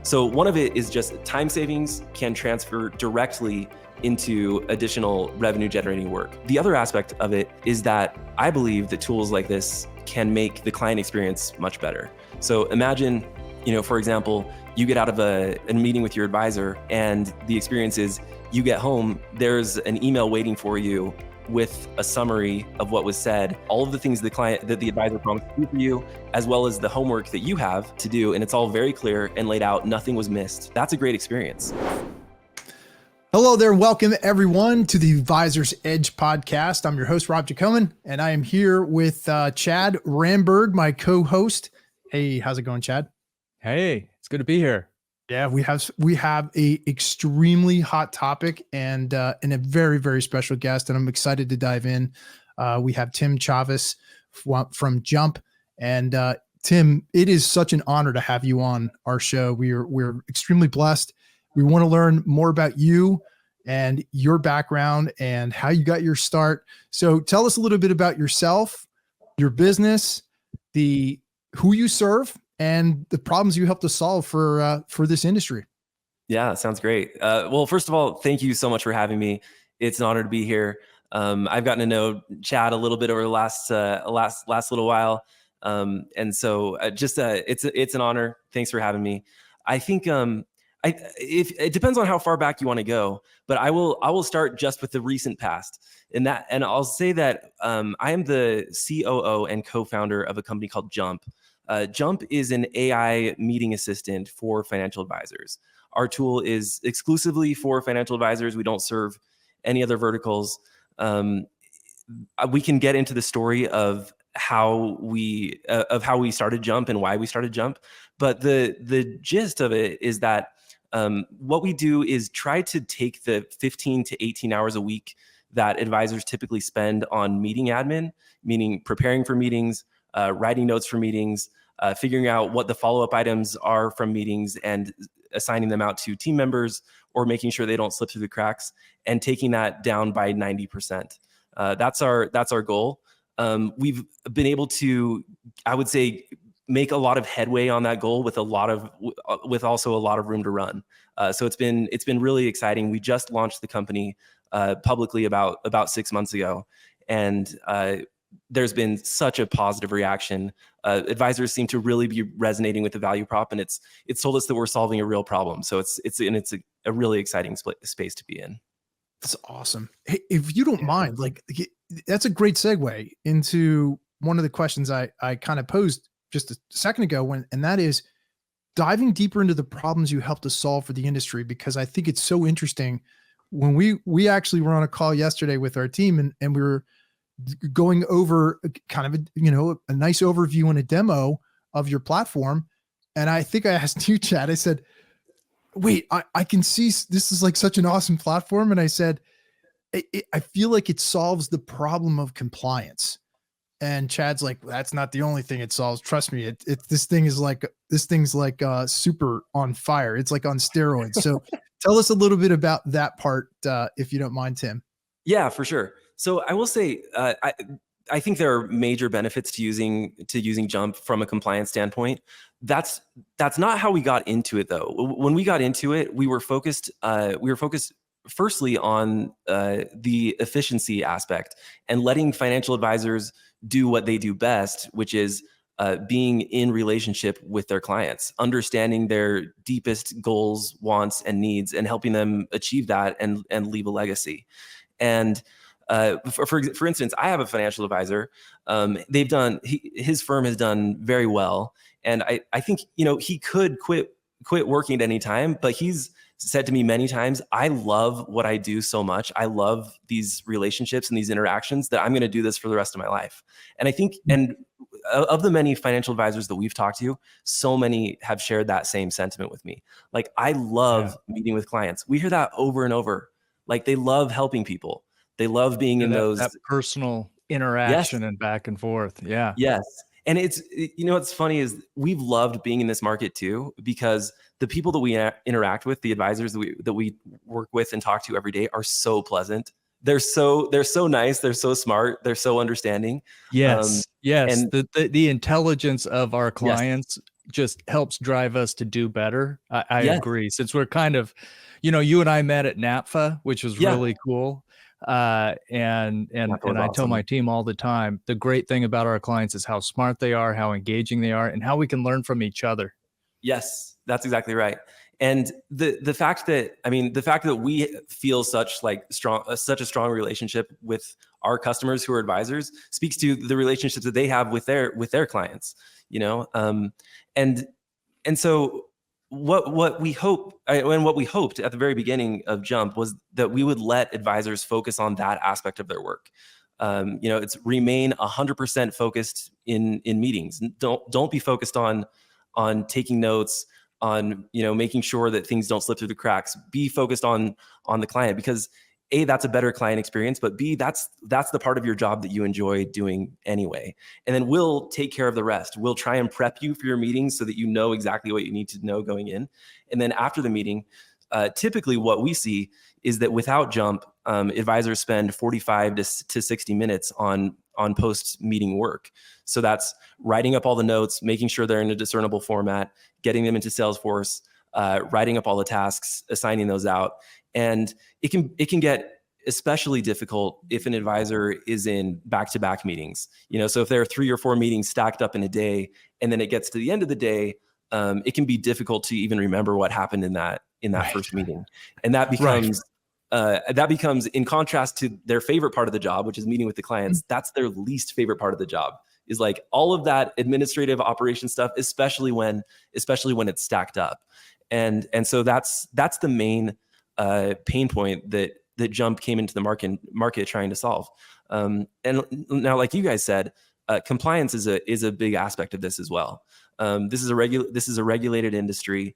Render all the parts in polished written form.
So one of it is just time savings can transfer directly into additional revenue generating work. The other aspect of it is that I believe that tools like this can make the client experience much better. So imagine, for example, you get out of a meeting with your advisor and the experience is you get home, there's an email waiting for you with a summary of what was said, all of the things that the advisor promised to do for you, as well as the homework that you have to do. And it's all very clear and laid out. Nothing was missed. That's a great experience. Hello there. Welcome everyone to the Advisor's Edge podcast. I'm your host, Rob Jacomen, and I am here with Chad Ramberg, my co-host. Hey, how's it going, Chad? Hey, it's good to be here. Yeah, we have a extremely hot topic and a very, very special guest, and I'm excited to dive in. We have Tim Chaves from Jump, and Tim, it is such an honor to have you on our show. We're extremely blessed. We want to learn more about you and your background and how you got your start. So tell us a little bit about yourself, your business, who you serve, and the problems you help to solve for this industry. Yeah, sounds great. Well, first of all, thank you so much for having me. It's an honor to be here. I've gotten to know Chad a little bit over the last little while, and so it's an honor. Thanks for having me. I think if it depends on how far back you want to go, but I will start just with the recent past. And I'll say that I am the COO and co-founder of a company called Jump. Jump is an AI meeting assistant for financial advisors. Our tool is exclusively for financial advisors. We don't serve any other verticals. We can get into the story of how we started Jump and why we started Jump, but the gist of it is that what we do is try to take the 15 to 18 hours a week that advisors typically spend on meeting admin, meaning preparing for meetings, writing notes for meetings, figuring out what the follow-up items are from meetings and assigning them out to team members or making sure they don't slip through the cracks, and taking that down by 90%. That's our goal. We've been able to, I would say, make a lot of headway on that goal with also a lot of room to run. So it's been really exciting. We just launched the company publicly about 6 months ago, and there's been such a positive reaction. Advisors seem to really be resonating with the value prop, and it's told us that we're solving a real problem. So it's a really exciting space to be in. That's awesome. Hey, if you don't mind, that's a great segue into one of the questions I kind of posed just a second ago, and that is diving deeper into the problems you help to solve for the industry, because I think it's so interesting. When we actually were on a call yesterday with our team and we were going over kind of a nice overview and a demo of your platform. And I think I asked you, Chad, I said, wait, I can see this is like such an awesome platform. And I said, I feel like it solves the problem of compliance. And Chad's like, that's not the only thing it solves. Trust me, this thing's like super on fire. It's like on steroids. So tell us a little bit about that part, if you don't mind, Tim. Yeah, for sure. So I will say, I think there are major benefits to using Jump from a compliance standpoint. That's not how we got into it, though. When we got into it, we were focused firstly on the efficiency aspect and letting financial advisors do what they do best, which is being in relationship with their clients, understanding their deepest goals, wants, and needs, and helping them achieve that and leave a legacy. And for instance, I have a financial advisor. His firm has done very well, and I think he could quit working at any time, but he's said to me many times, I love what I do so much. I love these relationships and these interactions that I'm going to do this for the rest of my life. And I think, and of the many financial advisors that we've talked to, so many have shared that same sentiment with me. Like, I love meeting with clients. We hear that over and over. Like, they love helping people. They love being in that personal interaction and back and forth. Yeah. Yes. And what's funny is we've loved being in this market too, because the people that we interact with, the advisors that we work with and talk to every day, are so pleasant. They're so nice. They're so smart. They're so understanding. Yes. And the intelligence of our clients just helps drive us to do better. I Yes. agree. Since we're kind of, you and I met at NAPFA, which was Yeah. really cool. And I tell my team all the time, the great thing about our clients is how smart they are, how engaging they are, and how we can learn from each other. Yes, that's exactly right. And the fact that we feel such a strong relationship with our customers who are advisors speaks to the relationships that they have with their clients, and so what we hoped at the very beginning of Jump was that we would let advisors focus on that aspect of their work. It's remain 100% focused in meetings. Don't be focused on taking notes, on making sure that things don't slip through the cracks. Be focused on the client, because A, that's a better client experience, but B, that's the part of your job that you enjoy doing anyway. And then we'll take care of the rest. We'll try and prep you for your meetings so that you know exactly what you need to know going in. And then after the meeting, typically what we see is that without Jump, advisors spend 45 to 60 minutes on post-meeting work. So that's writing up all the notes, making sure they're in a discernible format, getting them into Salesforce, writing up all the tasks, assigning those out. And it can get especially difficult if an advisor is in back-to-back meetings. So if there are 3 or 4 meetings stacked up in a day, and then it gets to the end of the day, it can be difficult to even remember what happened in that Right. first meeting. And that becomes in contrast to their favorite part of the job, which is meeting with the clients. That's their least favorite part of the job, is like all of that administrative operation stuff, especially when it's stacked up. And so that's the main pain point that Jump came into the market trying to solve. And now, like you guys said, compliance is a big aspect of this as well. This is a regulated industry.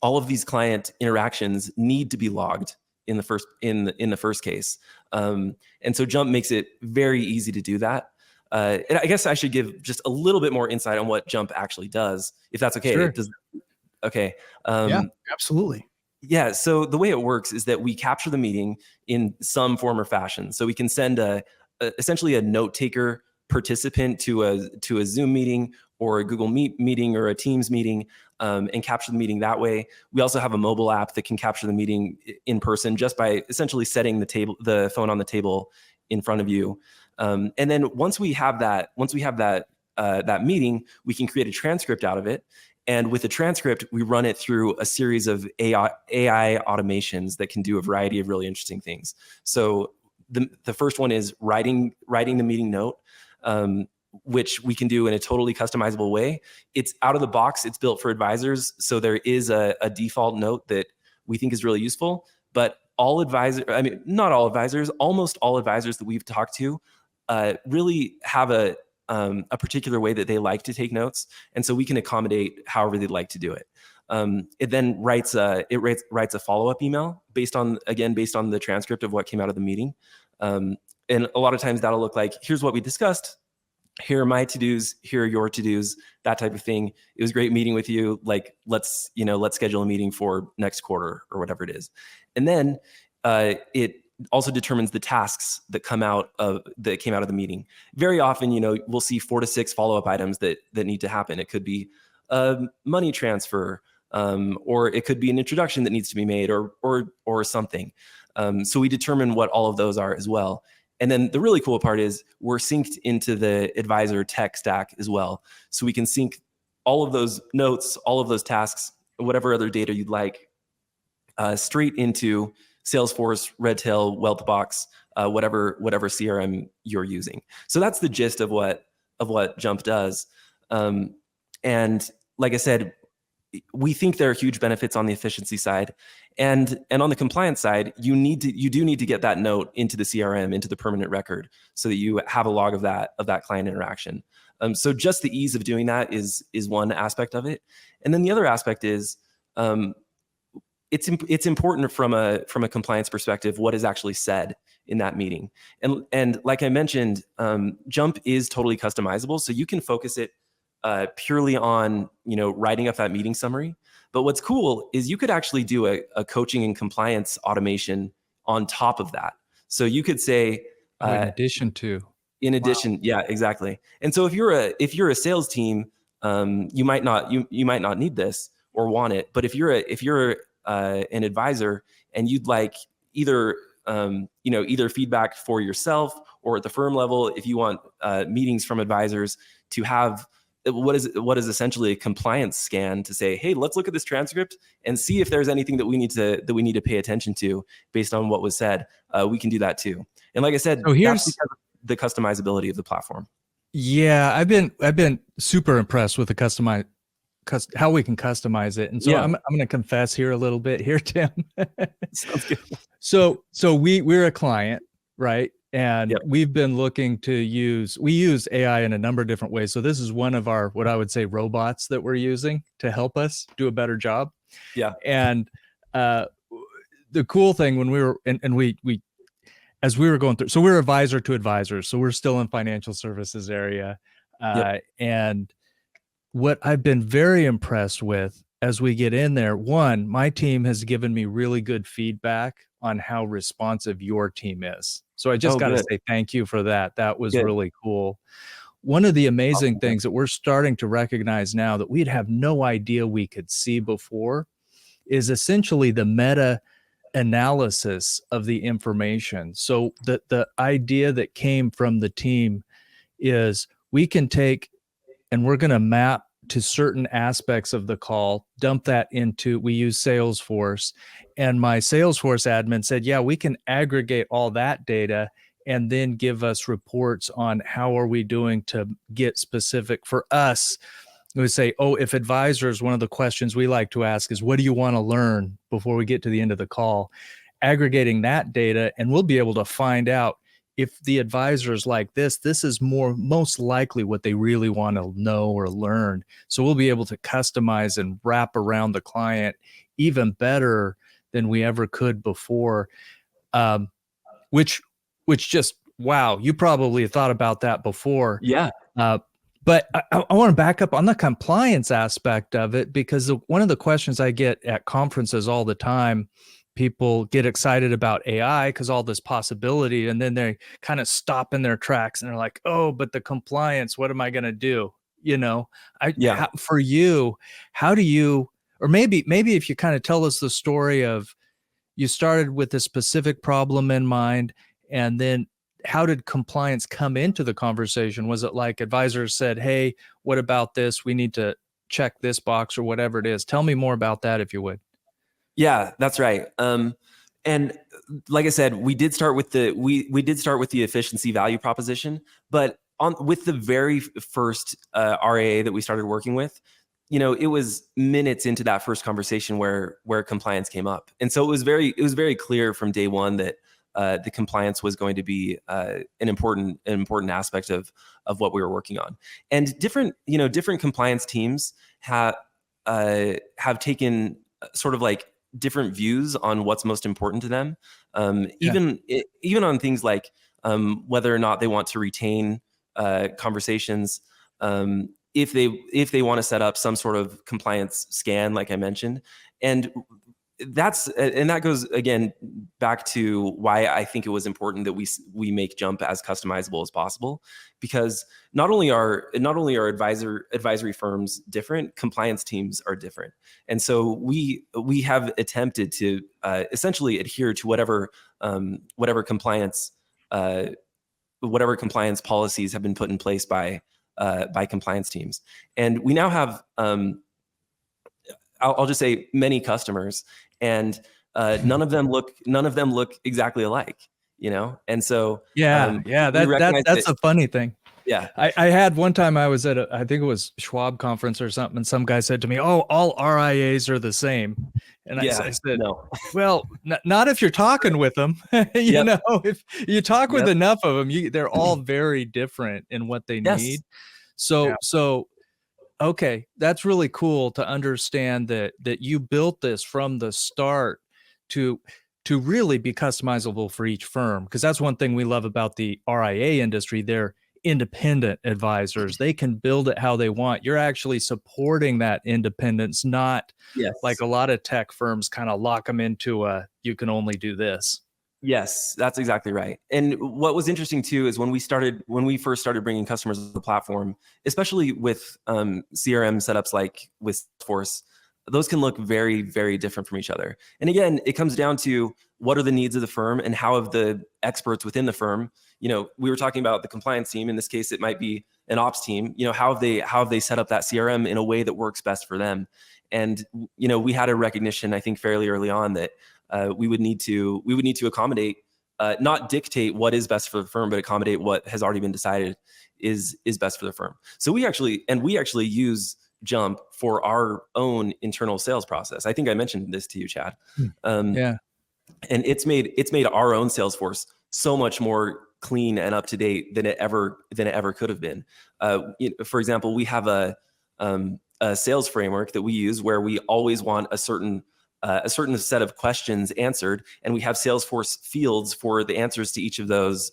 All of these client interactions need to be logged in the first case. And so Jump makes it very easy to do that. And I guess I should give just a little bit more insight on what Jump actually does, if that's okay. Sure. Okay. Yeah, absolutely. Yeah. So the way it works is that we capture the meeting in some form or fashion. So we can send essentially a note taker participant to a Zoom meeting or a Google Meet meeting or a Teams meeting, and capture the meeting that way. We also have a mobile app that can capture the meeting in person just by essentially setting the phone on the table in front of you. And then once we have that meeting, we can create a transcript out of it. And with the transcript, we run it through a series of AI automations that can do a variety of really interesting things. So the first one is writing the meeting note, which we can do in a totally customizable way. It's out of the box. It's built for advisors. So there is a default note that we think is really useful. But not all advisors, almost all advisors that we've talked to really have a particular way that they like to take notes, and so we can accommodate however they'd like to do it. It then writes a follow-up email based on the transcript of what came out of the meeting, and a lot of times that'll look like, here's what we discussed, here are my to-dos, here are your to-dos, that type of thing. It was great meeting with you. Like, let's schedule a meeting for next quarter or whatever it is. And then it also determines the tasks that came out of the meeting. Very often, we'll see 4 to 6 follow-up items that need to happen. It could be a money transfer, or it could be an introduction that needs to be made, or something. So we determine what all of those are as well. And then the really cool part is we're synced into the advisor tech stack as well. So we can sync all of those notes, all of those tasks, whatever other data you'd like, straight into Salesforce, Redtail, Wealthbox, whatever CRM you're using. So that's the gist of what Jump does. And like I said, we think there are huge benefits on the efficiency side, and on the compliance side, you do need to get that note into the CRM, into the permanent record, so that you have a log of that client interaction. So just the ease of doing that is one aspect of it, and then the other aspect is it's important from a compliance perspective what is actually said in that meeting, and like I mentioned, Jump is totally customizable, so you can focus it purely on writing up that meeting summary. But what's cool is you could actually do a coaching and compliance automation on top of that. So you could say, in addition to. Yeah, exactly. And so if you're a sales team, you might not need this or want it. But if you're an advisor and you'd like either either feedback for yourself or at the firm level, if you want meetings from advisors to have what is essentially a compliance scan to say, hey, let's look at this transcript and see if there's anything that we need to pay attention to based on what was said. We can do that too. And like I said, so here's that's because of the customizability of the platform. Yeah, I've been super impressed with the how we can customize it. And so I'm going to confess here a little bit here, Tim. Sounds good. So we're a client, right? And we've been looking to use AI in a number of different ways. So this is one of our, what I would say, robots that we're using to help us do a better job. Yeah. And the cool thing when we were, and we as we were going through, so we're advisor to advisors. So we're still in financial services area. And what I've been very impressed with as we get in there, one, my team has given me really good feedback on how responsive your team is. So I just got to say thank you for that. That was really cool. One of the amazing things that we're starting to recognize now that we'd have no idea we could see before is essentially the meta analysis of the information. So the idea that came from the team is we can take and we're going to map to certain aspects of the call, dump that into, we use Salesforce, and my Salesforce admin said, yeah, we can aggregate all that data and then give us reports on how are we doing to get specific for us. We would say, oh, if advisors, one of the questions we like to ask is, what do you want to learn before we get to the end of the call? Aggregating that data, and we'll be able to find out if the advisors like this is most likely what they really want to know or learn. So we'll be able to customize and wrap around the client even better than we ever could before. Which just, wow, you probably thought about that before. Yeah. But I want to back up on the compliance aspect of it, because one of the questions I get at conferences all the time, people get excited about AI because all this possibility, and then they kind of stop in their tracks and they're like, oh, but the compliance, what am I going to do? For you, how do you, or maybe if you kind of tell us the story of you started with a specific problem in mind, and then how did compliance come into the conversation? Was it like advisors said, hey, what about this? We need to check this box or whatever it is. Tell me more about that, if you would. Yeah, that's right. And like I said, we did start with the efficiency value proposition, but with the very first RAA that we started working with, it was minutes into that first conversation where compliance came up, and so it was very clear from day one that the compliance was going to be an important aspect of what we were working on. And different compliance teams have taken sort of like different views on what's most important to them, even on things like whether or not they want to retain conversations, if they want to set up some sort of compliance scan, like I mentioned. And that goes again back to why I think it was important that we make Jump as customizable as possible, because not only are advisory firms different, compliance teams are different, and so we have attempted to essentially adhere to whatever compliance policies have been put in place by compliance teams, and we now have I'll just say many customers, and none of them look exactly alike, and so that's a funny thing. Yeah, I had one time I was at I think it was Schwab conference or something, and some guy said to me, "Oh, all RIAs are the same," and I said, "No, well, not if you're talking with them. If you talk with enough of them, they're all very different in what they need. So." Okay, that's really cool to understand that you built this from the start to really be customizable for each firm, because that's one thing we love about the RIA industry. They're independent advisors. They can build it how they want. You're actually supporting that independence, not like a lot of tech firms kind of lock them into you can only do this. Yes, that's exactly right. And what was interesting too is when we first started bringing customers to the platform, especially with CRM setups like with Salesforce, those can look very, very different from each other. And again, it comes down to what are the needs of the firm and how have the experts within the firm, we were talking about the compliance team. In this case, it might be an ops team. How have they set up that CRM in a way that works best for them? And we had a recognition, I think, fairly early on that we would need to accommodate, not dictate what is best for the firm, but accommodate what has already been decided is best for the firm. So we actually use Jump for our own internal sales process. I think I mentioned this to you, Chad. Yeah. And it's made our own Salesforce so much more clean and up to date than it ever could have been. For example, we have a sales framework that we use where we always want a certain set of questions answered, and we have Salesforce fields for the answers to each of those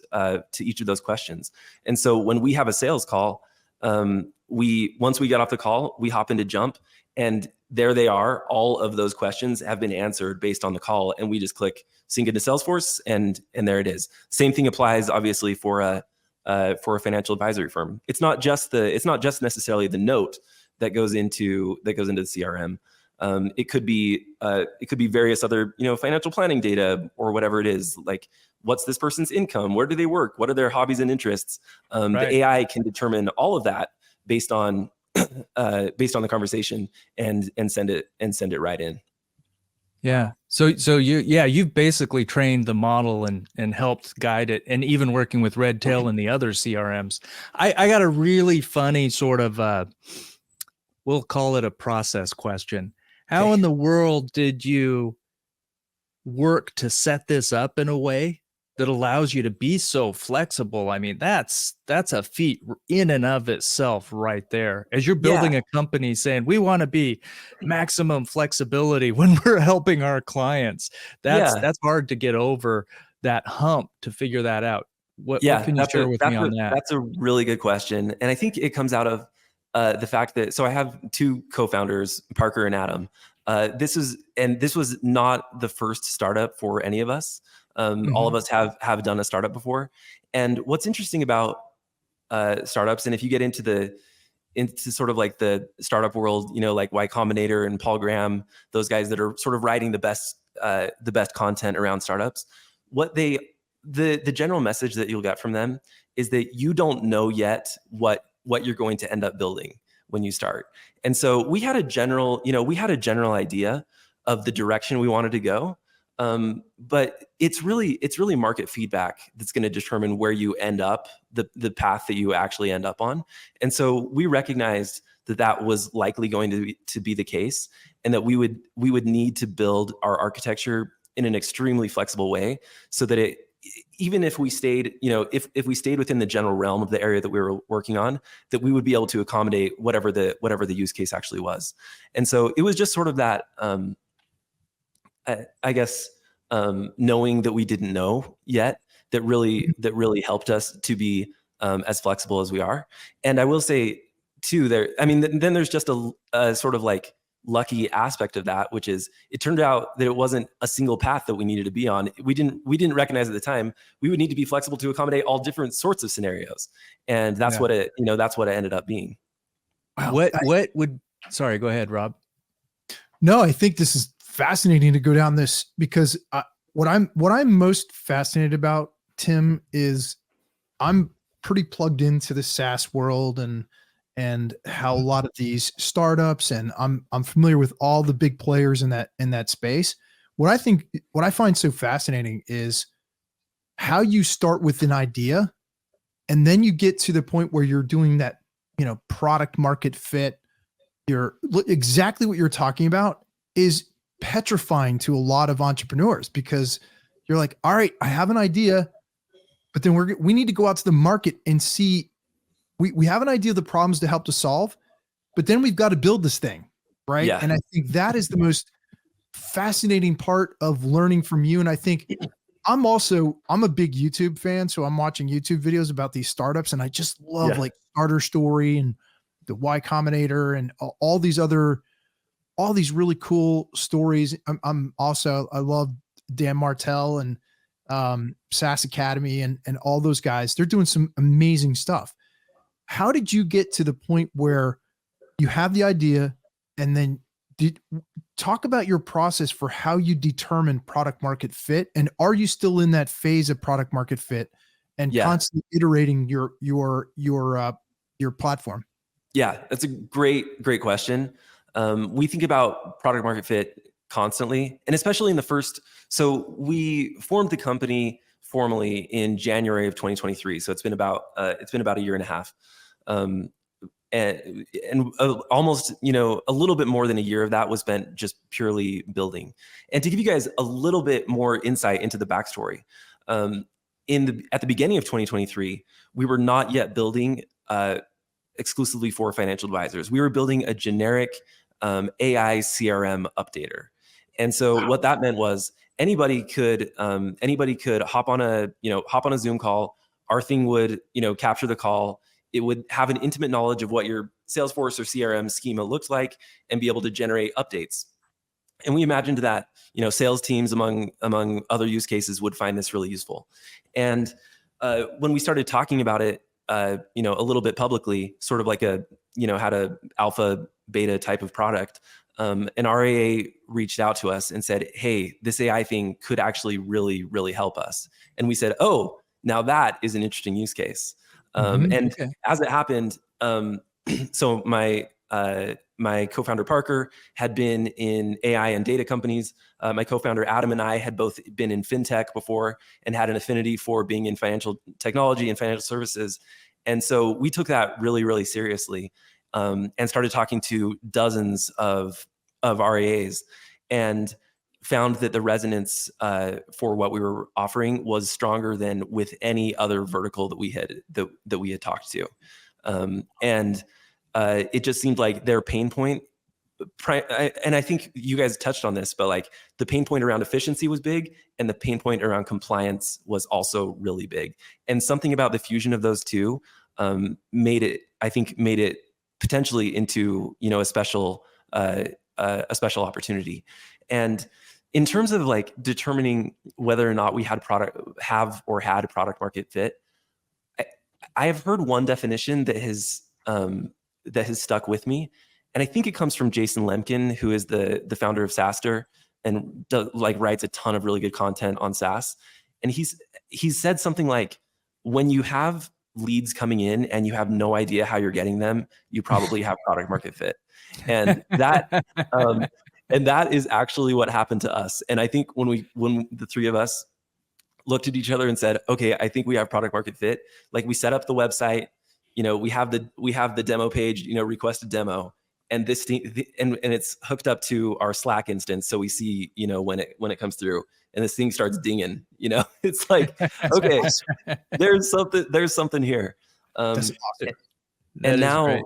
questions. And so when we have a sales call, once we get off the call, we hop into Jump, and there they are. All of those questions have been answered based on the call, and we just click sync into Salesforce, and there it is. Same thing applies, obviously, for a financial advisory firm. It's not just necessarily the note that goes into the CRM. It could be various other financial planning data or whatever it is. Like, what's this person's income? Where do they work? What are their hobbies and interests? Right. The AI can determine all of that based on the conversation and send it right in. Yeah. So you've basically trained the model and helped guide it, and even working with Redtail and the other CRMs. I got a really funny sort of we'll call it a process question. How in the world did you work to set this up in a way that allows you to be so flexible? I mean, that's a feat in and of itself right there. As you're building a company saying, we want to be maximum flexibility when we're helping our clients. That's hard to get over that hump to figure that out. What can you share with me on that? That's a really good question. And I think it comes out of the fact that, so I have two co-founders, Parker and Adam. This was not the first startup for any of us. All of us have done a startup before. And what's interesting about startups, and if you get into sort of like the startup world, like Y Combinator and Paul Graham, those guys that are sort of writing the best content around startups, the general message that you'll get from them is that you don't know yet what you're going to end up building when you start. And so we had a general idea of the direction we wanted to go. But it's really market feedback that's going to determine where you end up, the path that you actually end up on. And so we recognized that was likely going to be the case, and that we would need to build our architecture in an extremely flexible way, so that even if we stayed, if we stayed within the general realm of the area that we were working on, that we would be able to accommodate whatever the use case actually was. And so it was just sort of that, I guess, knowing that we didn't know yet, that really helped us to be as flexible as we are. And I will say too, then there's just a sort of like lucky aspect of that, which is it turned out that it wasn't a single path that we needed to be on. We didn't recognize at the time we would need to be flexible to accommodate all different sorts of scenarios, and that's what it ended up being. Wow. Sorry, go ahead, Rob. No, I think this is fascinating to go down this, because what I'm most fascinated about, Tim, is I'm pretty plugged into the SaaS world and how a lot of these startups, and I'm familiar with all the big players in that space. What I find so fascinating is how you start with an idea, and then you get to the point where you're doing that, product market fit. Exactly what you're talking about is petrifying to a lot of entrepreneurs, because you're like, all right, I have an idea, but then we need to go out to the market and see, we have an idea of the problems to help to solve, but then we've got to build this thing. Right. Yeah. And I think that is the most fascinating part of learning from you. And I think I'm a big YouTube fan. So I'm watching YouTube videos about these startups, and I just love like Starter Story and the Y Combinator and all these really cool stories. I love Dan Martell and SaaS Academy and all those guys. They're doing some amazing stuff. How did you get to the point where you have the idea and then talk about your process for how you determine product market fit? And are you still in that phase of product market fit and constantly iterating your platform? Yeah, that's a great question. We think about product market fit constantly, and especially in the first. So we formed the company formally in January of 2023. So it's been about a year and a half, and almost a little bit more than a year of that was spent just purely building. And to give you guys a little bit more insight into the backstory, at the beginning of 2023, we were not yet building exclusively for financial advisors. We were building a generic AI CRM updater. And so what that meant was anybody could hop on a Zoom call. Our thing would capture the call. It would have an intimate knowledge of what your Salesforce or CRM schema looks like and be able to generate updates. And we imagined that sales teams among other use cases would find this really useful. And when we started talking about it, a little bit publicly, sort of like had a alpha beta type of product, an RAA reached out to us and said, hey, this AI thing could actually really, really help us. And we said, oh, now that is an interesting use case. As it happened, so my co-founder Parker had been in AI and data companies. My co-founder Adam and I had both been in fintech before and had an affinity for being in financial technology and financial services. And so we took that really, really seriously, and started talking to dozens of RAAs and found that the resonance for what we were offering was stronger than with any other vertical that we had talked to. And it just seemed like their pain point, and I think you guys touched on this, but like the pain point around efficiency was big and the pain point around compliance was also really big. And something about the fusion of those two made it potentially into a special opportunity. And in terms of like determining whether or not we had product market fit, I have heard one definition that has stuck with me, and I think it comes from Jason Lemkin, who is the founder of SaaStr and writes a ton of really good content on SaaS. And he's said something like, when you have leads coming in and you have no idea how you're getting them, you probably have product market fit. And that and that is actually what happened to us. And I think when the three of us looked at each other and said, okay, I think we have product market fit. Like we set up the website, we have the demo page, request a demo, and and it's hooked up to our Slack instance. So we see, when it comes through, and this thing starts dinging, it's like, okay, there's something here. That's awesome. And now,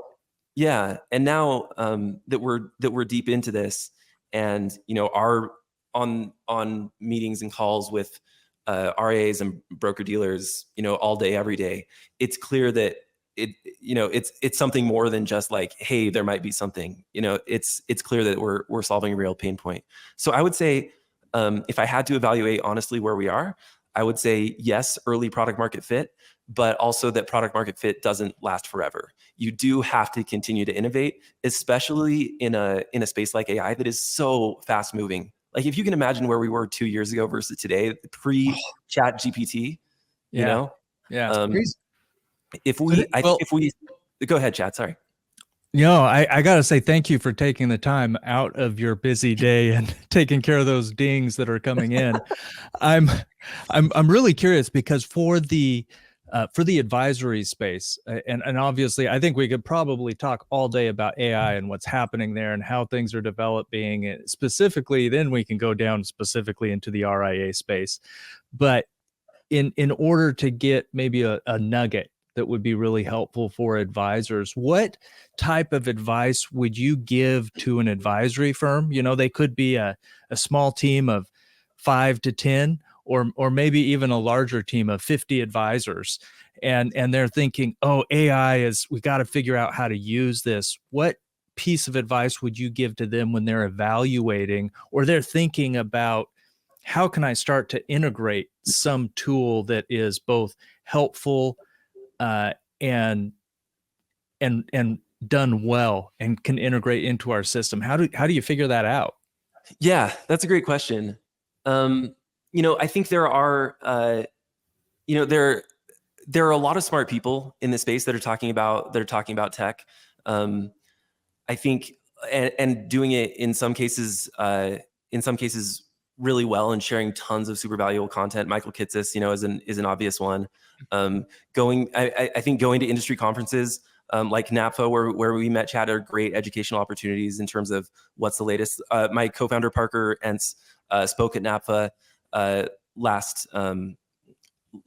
yeah. And now that we're deep into this and, are on meetings and calls with RAs and broker dealers, all day, every day, it's clear that it's something more than just like, hey, there might be something, it's clear that we're solving a real pain point. So I would say, if I had to evaluate honestly where we are, I would say yes, early product market fit, but also that product market fit doesn't last forever. You do have to continue to innovate, especially in a space like AI that is so fast moving. Like if you can imagine where we were 2 years ago versus today, pre-Chat GPT, Yeah. If we go ahead, Chad, sorry. I got to say thank you for taking the time out of your busy day and taking care of those dings that are coming in. I'm really curious because for the advisory space, and obviously I think we could probably talk all day about AI and what's happening there and how things are developing specifically. Then we can go down specifically into the RIA space. But in order to get maybe a nugget that would be really helpful for advisors, what type of advice would you give to an advisory firm? They could be a small team of 5 to 10, or maybe even a larger team of 50 advisors. And they're thinking, oh, AI we got to figure out how to use this. What piece of advice would you give to them when they're evaluating or they're thinking about how can I start to integrate some tool that is both helpful and done well and can integrate into our system? How do you figure that out? Yeah, that's a great question. I think there are, there are a lot of smart people in this space that are talking about tech. I think, and doing it in some cases really well, and sharing tons of super valuable content. Michael Kitces, is an obvious one. I think going to industry conferences like NAPFA, where we met Chad, are great educational opportunities in terms of what's the latest. My co-founder Parker Entz spoke at NAPFA last time.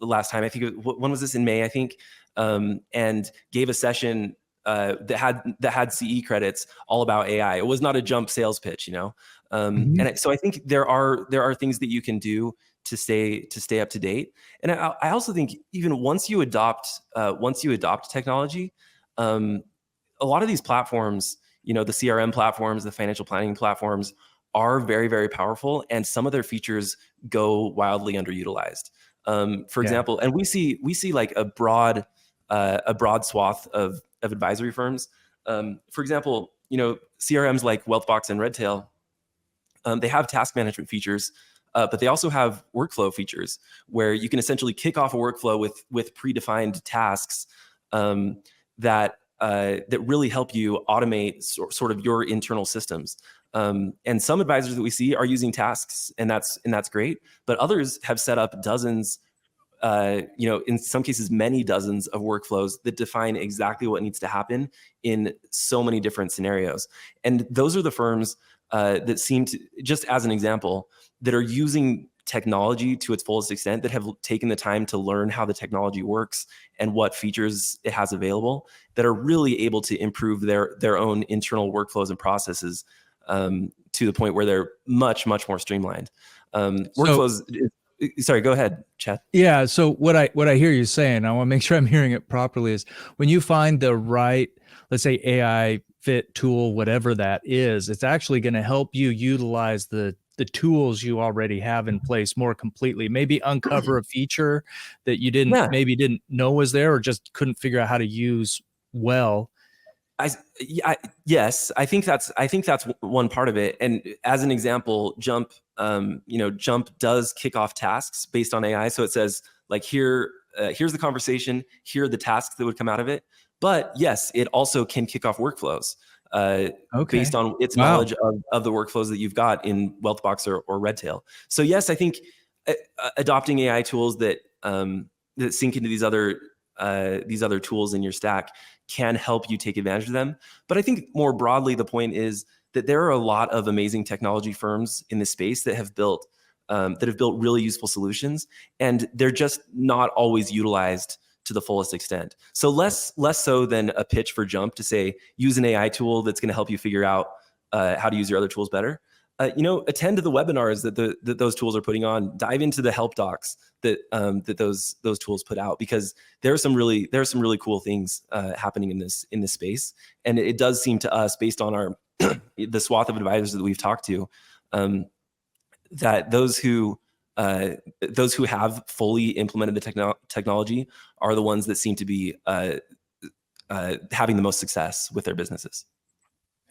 I think when was this, in May, I think, and gave a session that had CE credits all about AI. It was not a Jump sales pitch, so I think there are things that you can do to stay up to date. And I also think even once you adopt technology, a lot of these platforms, the CRM platforms, the financial planning platforms, are very, very powerful, and some of their features go wildly underutilized. For example, and we see like a broad swath of advisory firms. For example, CRMs like Wealthbox and Redtail, they have task management features, but they also have workflow features where you can essentially kick off a workflow with predefined tasks that really help you automate sort of your internal systems. And some advisors that we see are using tasks, and that's great. But others have set up dozens, in some cases, many dozens of workflows that define exactly what needs to happen in so many different scenarios. And those are the firms that seem to, just as an example, that are using technology to its fullest extent, that have taken the time to learn how the technology works and what features it has available, that are really able to improve their own internal workflows and processes to the point where they're much, much more streamlined. Workflows. Sorry, go ahead, Chad. Yeah. So what I hear you saying, I want to make sure I'm hearing it properly, is when you find the right, let's say, AI fit tool, whatever that is, it's actually going to help you utilize the tools you already have in place more completely. Maybe uncover a feature that you didn't know was there, or just couldn't figure out how to use well. Yes, I think that's one part of it. And as an example, Jump, Jump does kick off tasks based on AI. So it says, like, here's the conversation, here are the tasks that would come out of it. But yes, it also can kick off workflows based on its knowledge of the workflows that you've got in Wealthbox or Redtail. So yes, I think adopting AI tools that sync into these other tools in your stack can help you take advantage of them. But I think more broadly, the point is that there are a lot of amazing technology firms in this space that have built really useful solutions, and they're just not always utilized to the fullest extent. So less so than a pitch for Jump to say, use an AI tool that's going to help you figure out how to use your other tools better. Attend to the webinars that those tools are putting on. Dive into the help docs that those tools put out, because there are some really cool things happening in this space. And it does seem to us, based on the swath of advisors that we've talked to, that those who have fully implemented the technology are the ones that seem to be having the most success with their businesses.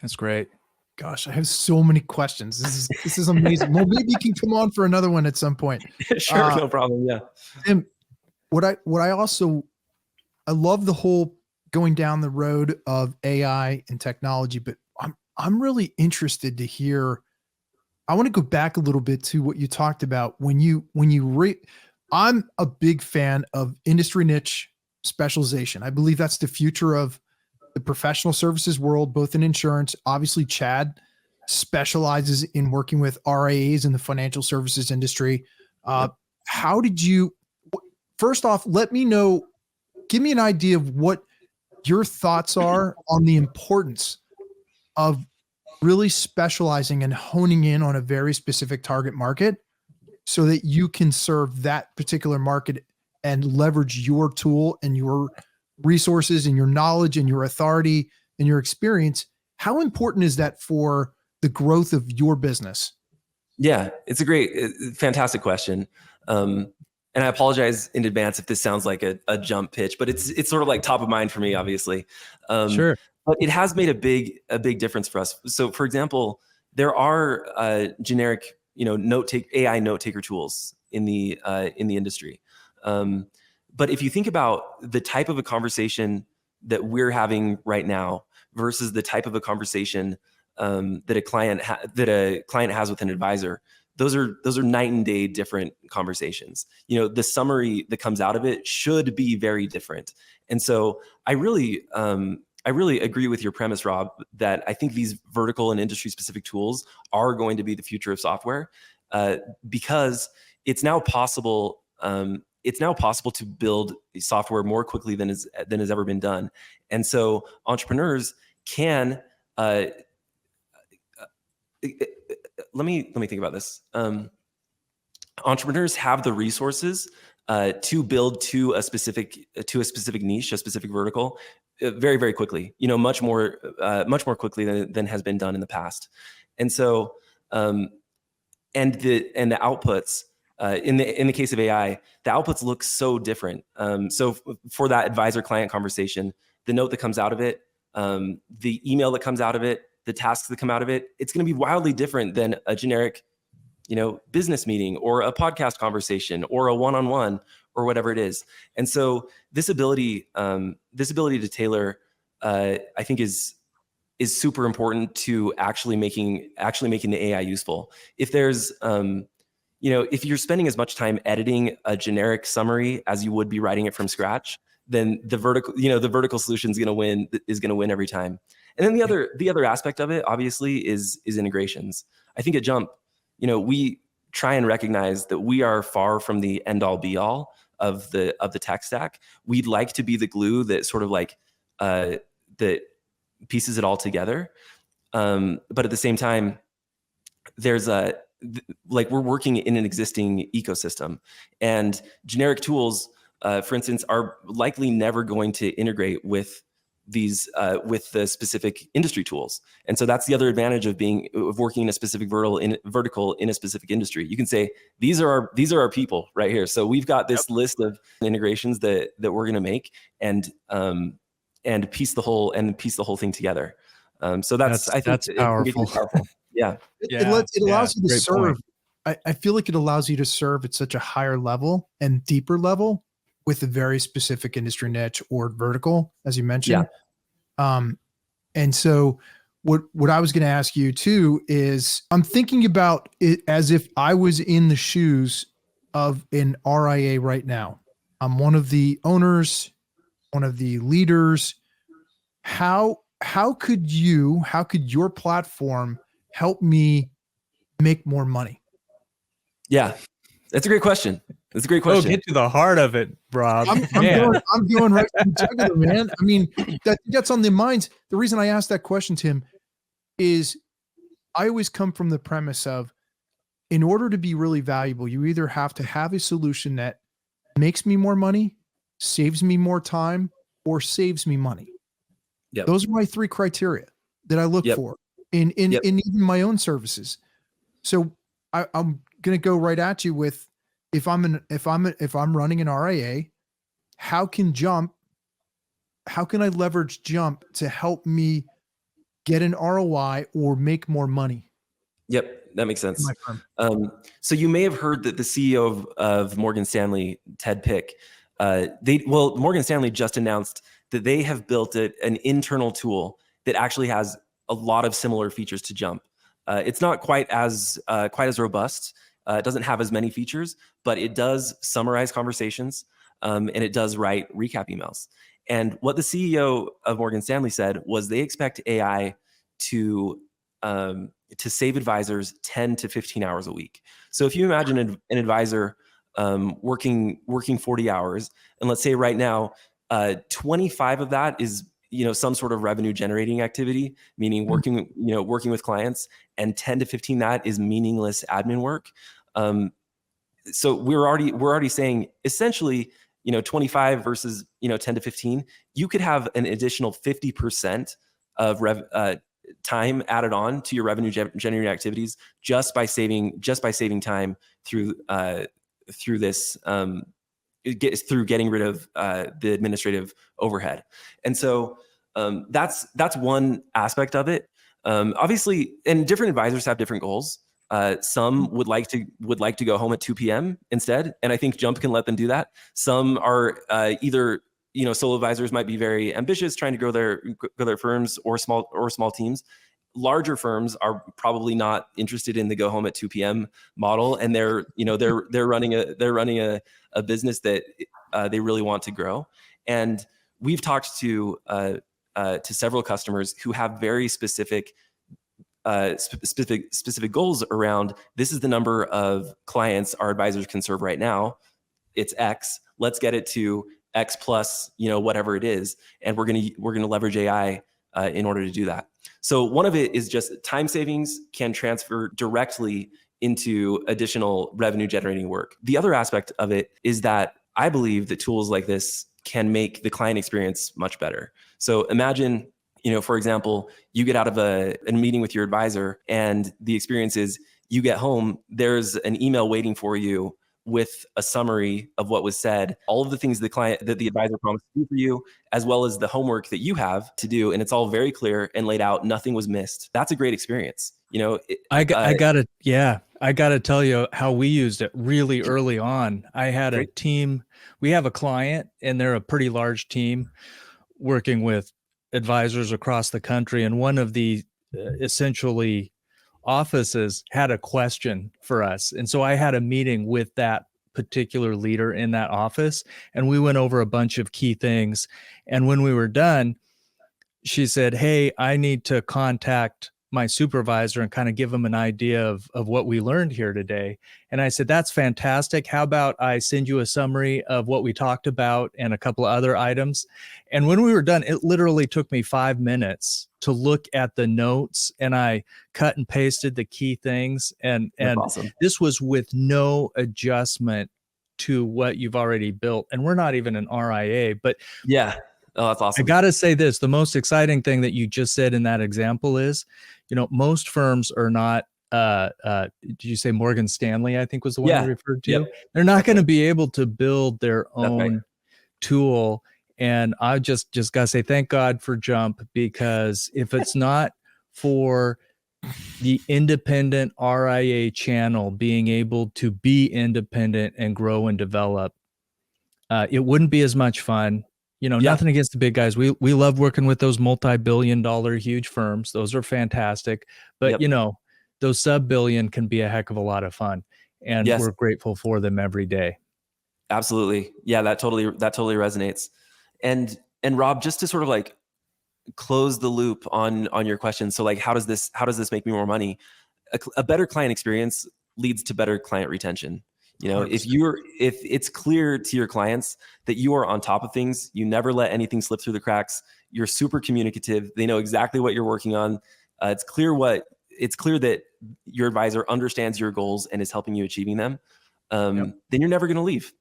That's great. Gosh, I have so many questions. This is amazing. Well, maybe you can come on for another one at some point. Sure, no problem. Yeah. Tim, I love the whole going down the road of AI and technology, but I'm really interested to hear. I want to go back a little bit to what you talked about I'm a big fan of industry niche specialization. I believe that's the future of the professional services world, both in insurance. Obviously, Chad specializes in working with RIAs in the financial services industry. How did you, first off, give me an idea of what your thoughts are on the importance of really specializing and honing in on a very specific target market so that you can serve that particular market and leverage your tool and your resources and your knowledge and your authority and your experience. How important is that for the growth of your business? Yeah, it's a great, fantastic question. And I apologize in advance if this sounds like a jump pitch, but it's sort of like top of mind for me, obviously. Sure. But it has made a big difference for us. So, for example, there are generic, AI note taker tools in the industry. But if you think about the type of a conversation that we're having right now versus the type of a conversation that a client has with an advisor, those are night and day different conversations. The summary that comes out of it should be very different. And so I really agree with your premise, Rob, that I think these vertical and industry specific tools are going to be the future of software, because it's now possible. It's now possible to build software more quickly than has ever been done, and so entrepreneurs can. Let me think about this. Entrepreneurs have the resources to build to a specific niche, a specific vertical, very, very quickly. Much more quickly than has been done in the past. And so, and the outputs in the case of AI, the outputs look so different. So for that advisor client conversation, the note that comes out of it, the email that comes out of it, the tasks that come out of it, it's going to be wildly different than a generic, business meeting or a podcast conversation or a one-on-one or whatever it is. And so this ability to tailor, I think is super important to actually making the AI useful. If there's, if you're spending as much time editing a generic summary as you would be writing it from scratch, then the vertical solution is going to win every time. And then the other aspect of it, obviously, is integrations. I think at Jump, we try and recognize that we are far from the end all be all of the tech stack. We'd like to be the glue that sort of like that pieces it all together. But at the same time, there's we're working in an existing ecosystem, and generic tools, for instance, are likely never going to integrate with these with the specific industry tools. And so that's the other advantage of working in a specific vertical in a specific industry. You can say these are our people right here. So we've got this list of integrations that we're going to make and piece the whole thing together. So that's powerful. Yeah. It allows you to Great serve. point. I feel like it allows you to serve at such a higher level and deeper level with a very specific industry niche or vertical, as you mentioned. Yeah. And so what I was going to ask you too is, I'm thinking about it as if I was in the shoes of an RIA right now. I'm one of the owners, one of the leaders. How could your platform help me make more money? Yeah, that's a great question. Oh, get to the heart of it, Rob. I'm going right to the jugular, man. I mean, that's on the minds. The reason I asked that question, Tim, is I always come from the premise of, in order to be really valuable, you either have to have a solution that makes me more money, saves me more time, or saves me money. Yep. Those are my three criteria that I look for in even my own services. So I'm going to go right at you with, if I'm running an RIA, how can I leverage Jump to help me get an ROI or make more money? Yep, that makes sense. So you may have heard that the CEO of Morgan Stanley, Ted Pick, Morgan Stanley just announced that they have built an internal tool that actually has a lot of similar features to Jump. It's not quite as robust. It doesn't have as many features, but it does summarize conversations, and it does write recap emails. And what the CEO of Morgan Stanley said was they expect AI to save advisors 10 to 15 hours a week. So if you imagine an advisor working 40 hours, and let's say right now, 25 of that is some sort of revenue generating activity, meaning working with clients, and 10 to 15 that is meaningless admin work. So we're already saying essentially, 25 versus 10 to 15, you could have an additional 50% of time added on to your revenue generating activities just by saving time through this through getting rid of the administrative overhead. And so that's one aspect of it. Obviously, and different advisors have different goals. Some would like to go home at 2 p.m. instead, and I think Jump can let them do that. Some are either, solo advisors might be very ambitious, trying to grow their firms, or small teams. Larger firms are probably not interested in the go home at 2 p.m. model, and they're running a business that they really want to grow. And we've talked to several customers who have very specific goals around, this is the number of clients our advisors can serve right now. It's X. Let's get it to X plus, whatever it is, and we're gonna leverage AI in order to do that. So one of it is just time savings can transfer directly into additional revenue generating work. The other aspect of it is that I believe that tools like this can make the client experience much better. So imagine, for example, you get out of a meeting with your advisor, and the experience is you get home, there's an email waiting for you with a summary of what was said, all of the things that the advisor promised to do for you, as well as the homework that you have to do. And it's all very clear and laid out. Nothing was missed. That's a great experience. I gotta tell you how we used it really early on. I had a team, we have a client, and they're a pretty large team working with advisors across the country. And one of the essentially offices had a question for us. And so I had a meeting with that particular leader in that office, and we went over a bunch of key things. And when we were done, she said, "Hey, I need to contact my supervisor and kind of give him an idea of what we learned here today." And I said, "That's fantastic. How about I send you a summary of what we talked about and a couple of other items?" And when we were done, it literally took me 5 minutes to look at the notes, and I cut and pasted the key things. And awesome. This was with no adjustment to what you've already built. And we're not even an RIA, but yeah. Oh, that's awesome. I got to say this, the most exciting thing that you just said in that example is, most firms are not, did you say Morgan Stanley, I think was the one you referred to? Yep. They're not going to be able to build their own right. tool. And I just got to say, thank God for Jump, because if it's not for the independent RIA channel being able to be independent and grow and develop, it wouldn't be as much fun. Nothing against the big guys. We love working with those multi-billion-dollar huge firms. Those are fantastic. But those sub-billion can be a heck of a lot of fun, and we're grateful for them every day. Absolutely. Yeah, that totally resonates. And Rob, just to sort of like close the loop on your question. So like, how does this make me more money? A better client experience leads to better client retention. 100%. If it's clear to your clients that you are on top of things, you never let anything slip through the cracks, you're super communicative, they know exactly what you're working on. It's clear that your advisor understands your goals and is helping you achieving them. Then you're never going to leave,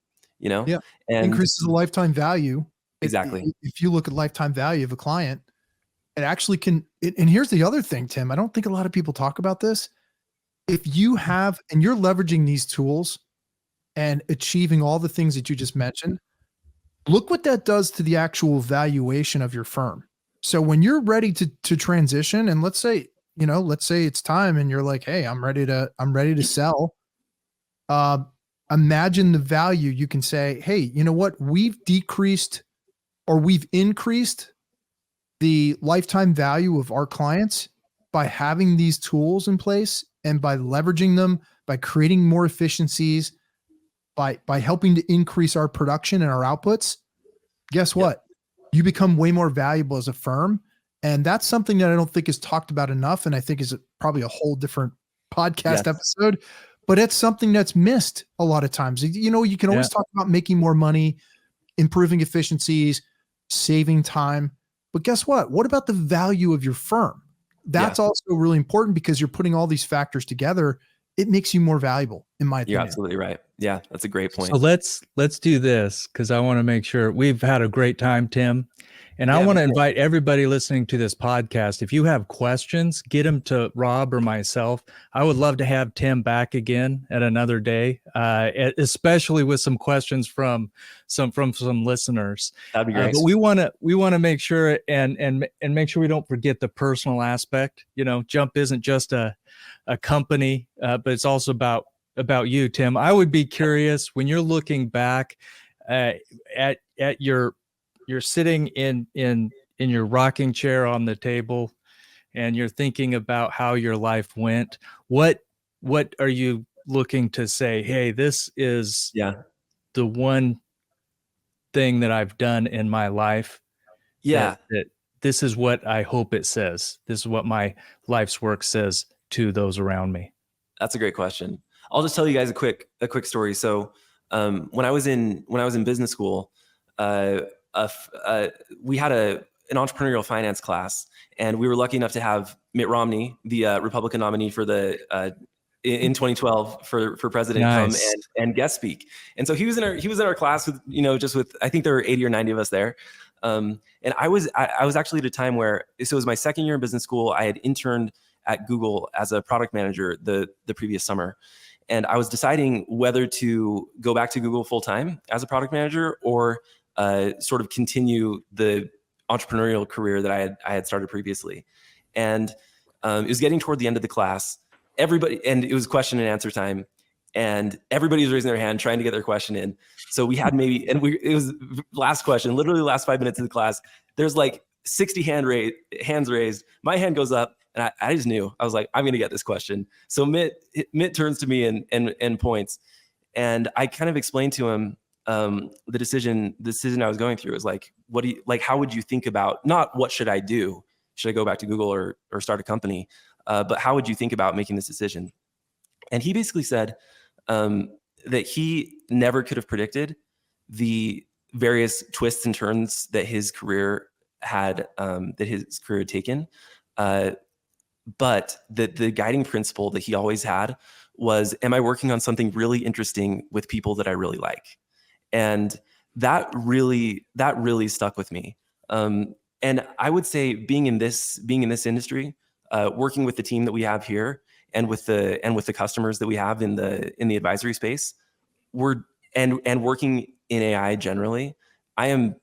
and increases the lifetime value. Exactly. If you look at lifetime value of a client, it actually can. And here's the other thing, Tim, I don't think a lot of people talk about this. If you have, and you're leveraging these tools and achieving all the things that you just mentioned, look what that does to the actual valuation of your firm. So when you're ready to transition, and let's say it's time and you're like, hey, I'm ready to sell. Imagine the value. You can say, hey, you know what? We've decreased or we've increased the lifetime value of our clients by having these tools in place and by leveraging them, by creating more efficiencies, by helping to increase our production and our outputs. Guess what? You become way more valuable as a firm. And that's something that I don't think is talked about enough. And I think is probably a whole different podcast episode, but it's something that's missed a lot of times. You can always talk about making more money, improving efficiencies, saving time. But guess what? What about the value of your firm? That's also really important, because you're putting all these factors together. It makes you more valuable, in my opinion. You're absolutely right. Yeah, that's a great point. So let's do this, because I want to make sure we've had a great time, Tim. And I want to invite everybody listening to this podcast. If you have questions, get them to Rob or myself. I would love to have Tim back again at another day, especially with some questions from some listeners. That'd be great. But we want to make sure and make sure we don't forget the personal aspect. You know, Jump isn't just a company, but it's also about you, Tim. I would be curious when you're looking back at you're sitting in your rocking chair on the table and you're thinking about how your life went. What are you looking to say, hey, this is the one thing that I've done in my life? That this is what I hope it says. This is what my life's work says to those around me. That's a great question. I'll just tell you guys a quick story. So when I was in business school, we had an entrepreneurial finance class, and we were lucky enough to have Mitt Romney, the Republican nominee for the in 2012 for president, come and guest speak. And so he was in our class with, I think there were 80 or 90 of us there. And I was actually at a time where, so it was my second year in business school. I had interned at Google as a product manager the previous summer. And I was deciding whether to go back to Google full time as a product manager or sort of continue the entrepreneurial career that I had started previously. And it was getting toward the end of the class. And it was question and answer time. And everybody was raising their hand, trying to get their question in. So we had it was last question, literally the last 5 minutes of the class. There's like 60 hands raised. My hand goes up, and I just knew. I was like, I'm going to get this question. So Mitt turns to me and points. And I kind of explained to him the decision I was going through. Is like, how would you think about, not what should I do? Should I go back to Google or start a company? But how would you think about making this decision? And he basically said that he never could have predicted the various twists and turns that his career had taken. But the guiding principle that he always had was, am I working on something really interesting with people that I really like? And that really stuck with me. And I would say being in this industry, working with the team that we have here and with the customers that we have in the advisory space, and working in AI generally, I am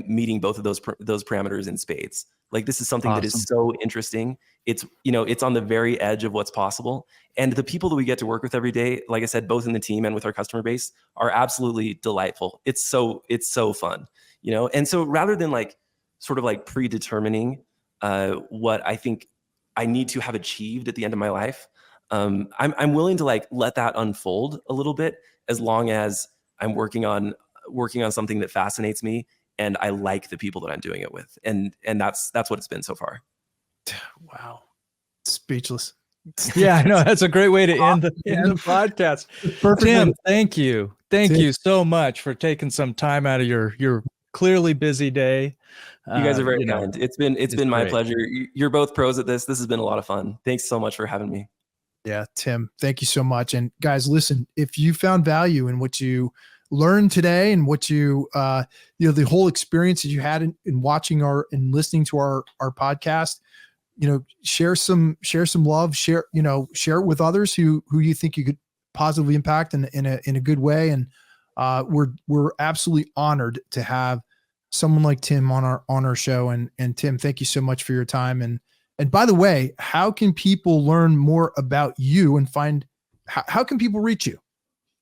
meeting both of those parameters in spades. Like, this is something that is so interesting. It's on the very edge of what's possible. And the people that we get to work with every day, like I said, both in the team and with our customer base, are absolutely delightful. It's so fun, And so rather than sort of predetermining what I think I need to have achieved at the end of my life, I'm willing to let that unfold a little bit, as long as I'm working on something that fascinates me and I like the people that I'm doing it with. And that's what it's been so far. Wow. Speechless. Yeah, I know. That's a great way to end the podcast. Tim, thank you. Thank you so much for taking some time out of your clearly busy day. You guys are very kind. It's been my pleasure. You're both pros at this. This has been a lot of fun. Thanks so much for having me. Yeah, Tim, thank you so much. And guys, listen, if you found value in what you learned today and what the whole experience that you had in watching and listening to our podcast, share some love, share it with others who you think you could positively impact in a good way. And we're absolutely honored to have someone like Tim on our show. And Tim, thank you so much for your time. And by the way, how can people learn more about you and how can people reach you?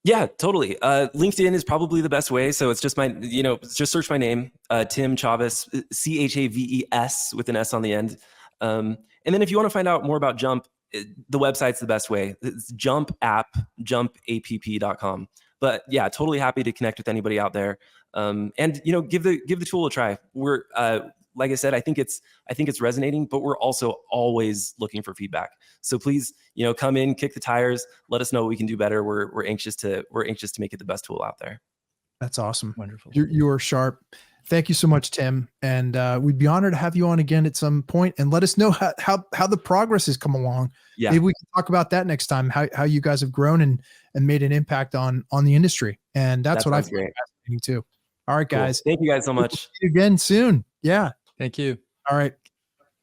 Yeah, totally. LinkedIn is probably the best way. So it's just just search my name, Tim Chaves, Chaves with an S on the end. And then if you want to find out more about Jump, the website's the best way. It's jumpapp.com. But yeah, totally happy to connect with anybody out there. And give the tool a try. We're like I said, I think it's resonating, but we're also always looking for feedback. So please, come in, kick the tires, let us know what we can do better. We're anxious to make it the best tool out there. That's awesome. Wonderful. You are sharp. Thank you so much, Tim. And we'd be honored to have you on again at some point and let us know how the progress has come along. Yeah. Maybe we can talk about that next time, how you guys have grown and made an impact on the industry. And that's what I find fascinating too. All right, Cool. guys. Thank you guys so We'll much. see you again soon. Yeah. Thank you. All right.